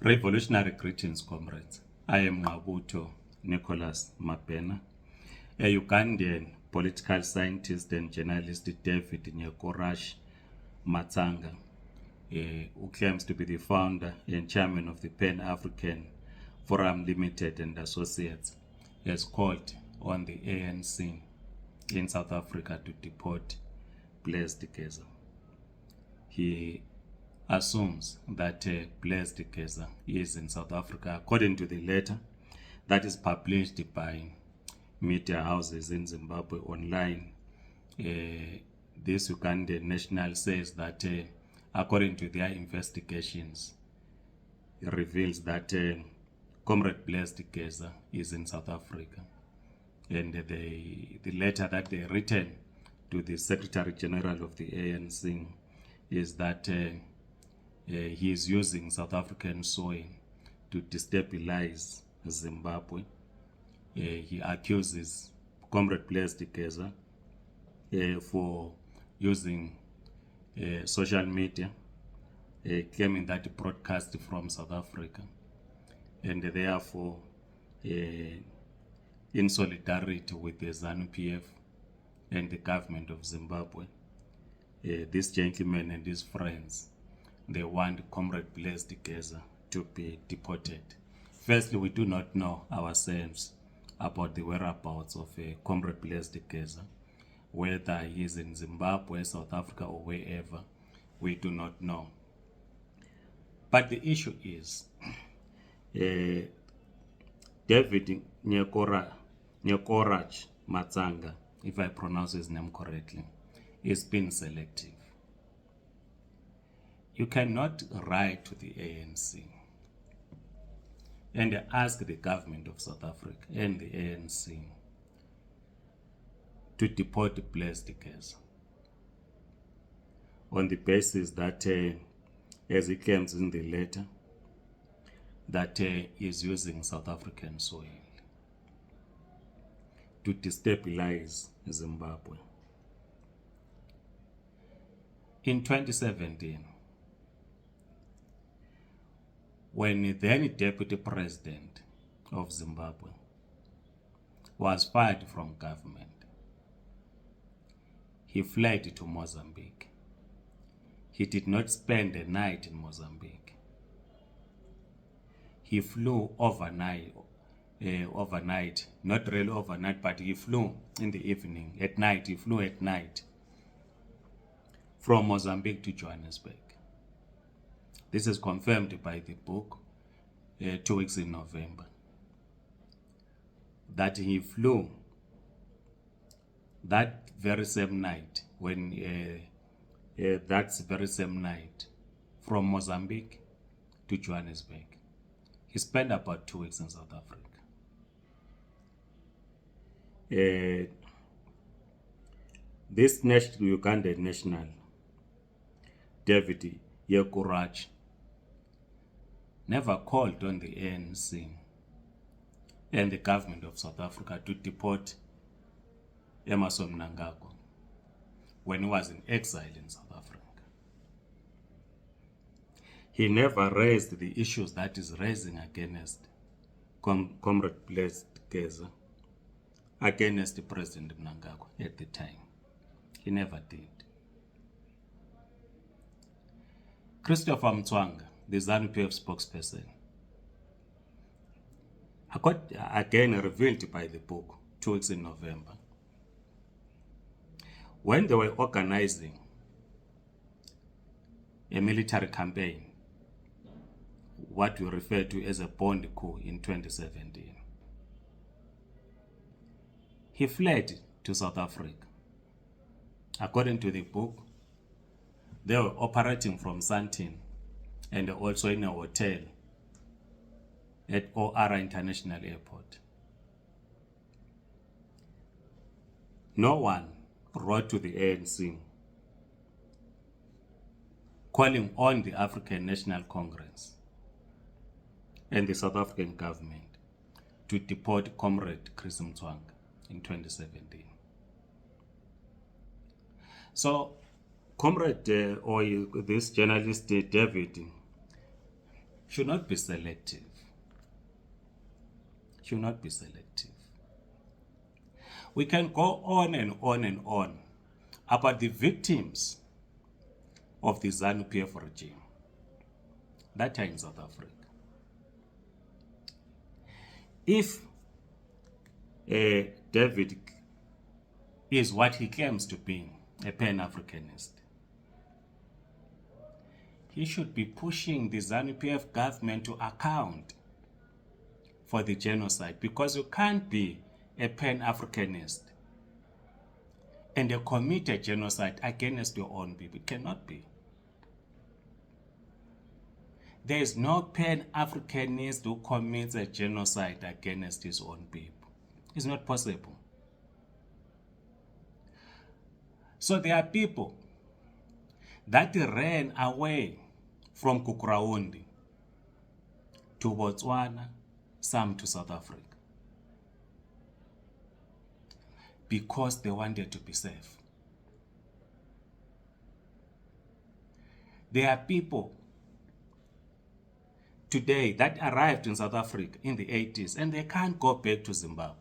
Revolutionary greetings, comrades. I am Mabuto Nicholas Mapena, a Ugandan political scientist and journalist David Nyakorash Matanga, who claims to be the founder and chairman of the Pan-African Forum Limited and Associates, has called on the ANC in South Africa to deport Blessed Geza. He assumes that Blessed Geza is in South Africa, according to the letter that is published by media houses in Zimbabwe online. This Ugandan national says that according to their investigations, it reveals that Comrade Blessed Geza is in South Africa. And the letter that they written to the Secretary General of the ANC is that he is using South African soil to destabilize Zimbabwe. He accuses Comrade Blessed Geza for using social media, claiming that it broadcast from South Africa, and therefore in solidarity with the ZANU-PF and the government of Zimbabwe, this gentleman and his friends, they want Comrade Blessed Geza to be deported. Firstly, we do not know ourselves about the whereabouts of Comrade Blessed Geza, whether he is in Zimbabwe, South Africa, or wherever, we do not know. But the issue is, David Nyakorach Matsanga, if I pronounce his name correctly, is being selective. You cannot write to the ANC and ask the government of South Africa and the ANC to deport Blessed Geza on the basis that, as he claims in the letter, that he is using South African soil to destabilize Zimbabwe. In 2017, when the then Deputy President of Zimbabwe was fired from government, he fled to Mozambique. He did not spend a night in Mozambique. He flew overnight, not really overnight, but he flew in the evening, at night. He flew at night from Mozambique to Johannesburg. This is confirmed by the book, 2 weeks in November, that he flew that very same night, that's very same night, from Mozambique to Johannesburg. He spent about 2 weeks in South Africa. This Ugandan national, David Nyakorach, never called on the ANC and the government of South Africa to deport Emmerson Mnangagwa when he was in exile in South Africa. He never raised the issues that is raising against Comrade Blessed Geza, against President Mnangagwa at the time. He never did. Christopher Mtswanga, the ZANU-PF spokesperson, again revealed by the book, 2 weeks in November, when they were organizing a military campaign, what we refer to as a bond coup in 2017, he fled to South Africa. According to the book, they were operating from Sandton and also in a hotel at OR International Airport. No one wrote to the ANC calling on the African National Congress and the South African government to deport Comrade Chris Mtswanga in 2017. So, Comrade or this journalist David should not be selective. Should not be selective. We can go on and on and on about the victims of the ZANU-PF regime that are in South Africa. If David is what he claims to be, a Pan-Africanist, he should be pushing the ZANU-PF government to account for the genocide, because you can't be a Pan-Africanist and commit a genocide against your own people. It cannot be. There is no Pan-Africanist who commits a genocide against his own people. It's not possible. So there are people that ran away from Kukuraundi to Botswana, some to South Africa, because they wanted to be safe. There are people today that arrived in South Africa in the 80s and they can't go back to Zimbabwe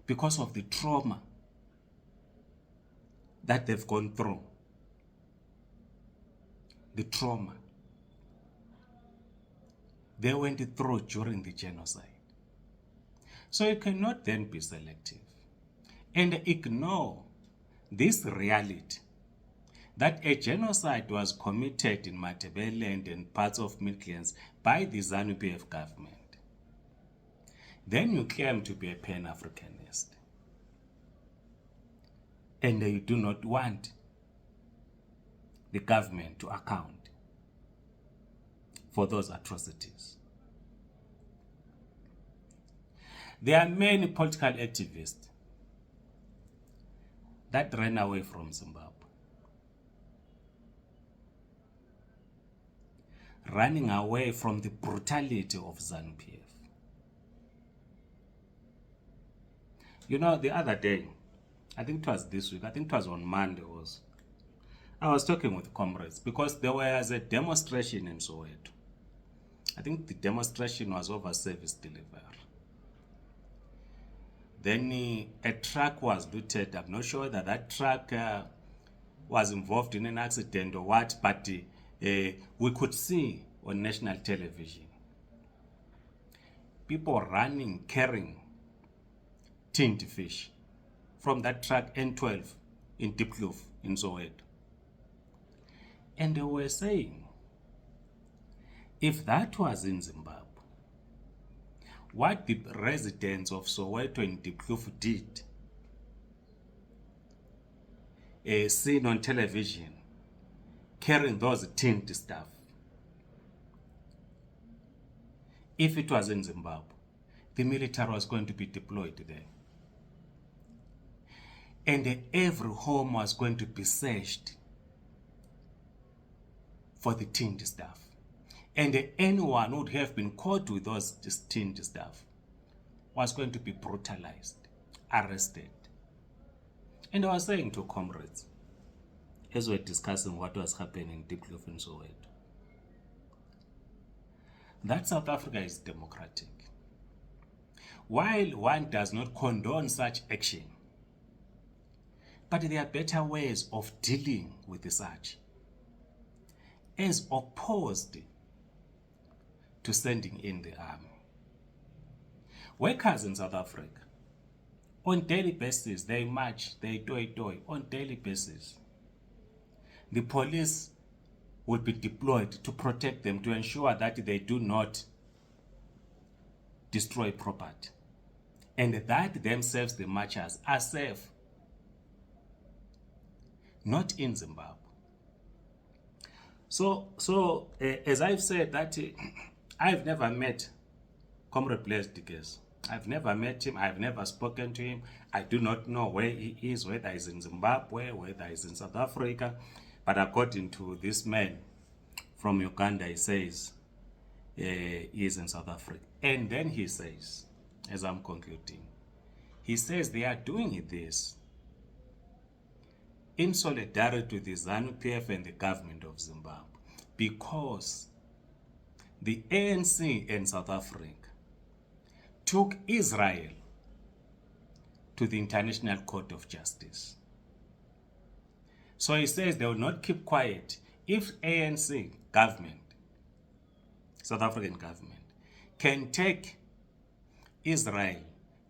because of the trauma that they've gone through. The trauma they went through during the genocide. So you cannot then be selective and ignore this reality that a genocide was committed in Matabeleland and parts of Midlands by the ZANU-PF government. Then you claim to be a Pan-Africanist, and you do not want the government to account for those atrocities. There are many political activists that ran away from Zimbabwe, running away from the brutality of ZANU-PF. You know, the other day, I think it was this week, I think it was on Monday, I was talking with comrades because there was a demonstration in Soweto. I think the demonstration was over service delivery. Then a truck was looted. I'm not sure whether that truck was involved in an accident or what, but we could see on national television people running, carrying tinned fish from that truck N12 in Diepkloof in Soweto. And they were saying, if that was in Zimbabwe, what the residents of Soweto and Diepkloof did, seen on television, carrying those tinned stuff, if it was in Zimbabwe, the military was going to be deployed there. And every home was going to be searched for the tinned stuff. And anyone who would have been caught with those tinned stuff was going to be brutalized, arrested. And I was saying to comrades, as we were discussing what was happening in Diepkloof and Soweto, that South Africa is democratic. While one does not condone such action, but there are better ways of dealing with such, as opposed to sending in the army. Workers in South Africa, on daily basis, they march, they toy on daily basis. The police will be deployed to protect them, to ensure that they do not destroy property, and that themselves, the marchers, are safe. Not in Zimbabwe. So as I've said, that I've never met Comrade Blaise de Geza. I've never met him. I've never spoken to him. I do not know where he is, whether he's in Zimbabwe, whether he's in South Africa. But according to this man from Uganda, he says he is in South Africa. And then he says, as I'm concluding, he says they are doing this in solidarity with the ZANU-PF and the government of Zimbabwe, because the ANC and South Africa took Israel to the International Court of Justice. So he says they will not keep quiet. If ANC government, South African government, can take Israel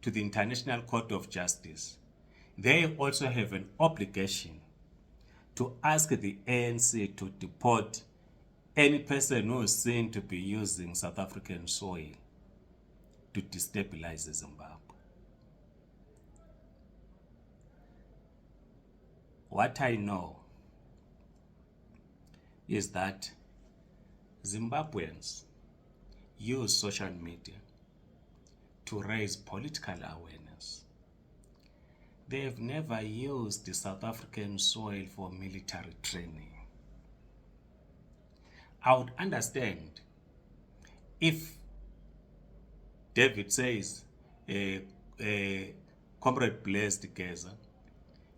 to the International Court of Justice, they also have an obligation to ask the ANC to deport any person who is seen to be using South African soil to destabilize Zimbabwe. What I know is that Zimbabweans use social media to raise political awareness. They have never used the South African soil for military training. I would understand if David says Comrade Blessed Geza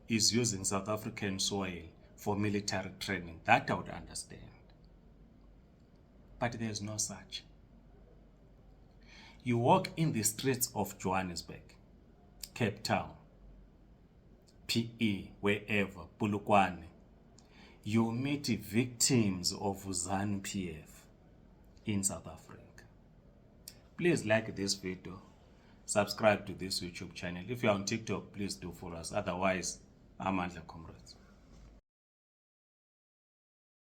is using South African soil for military training. That I would understand. But there's no such. You walk in the streets of Johannesburg, Cape Town, PE, wherever, Polokwane, you meet victims of ZANU-PF in South Africa. Please like this video, subscribe to this YouTube channel. If you're on TikTok, please do follow us. Otherwise, I'm Comrades.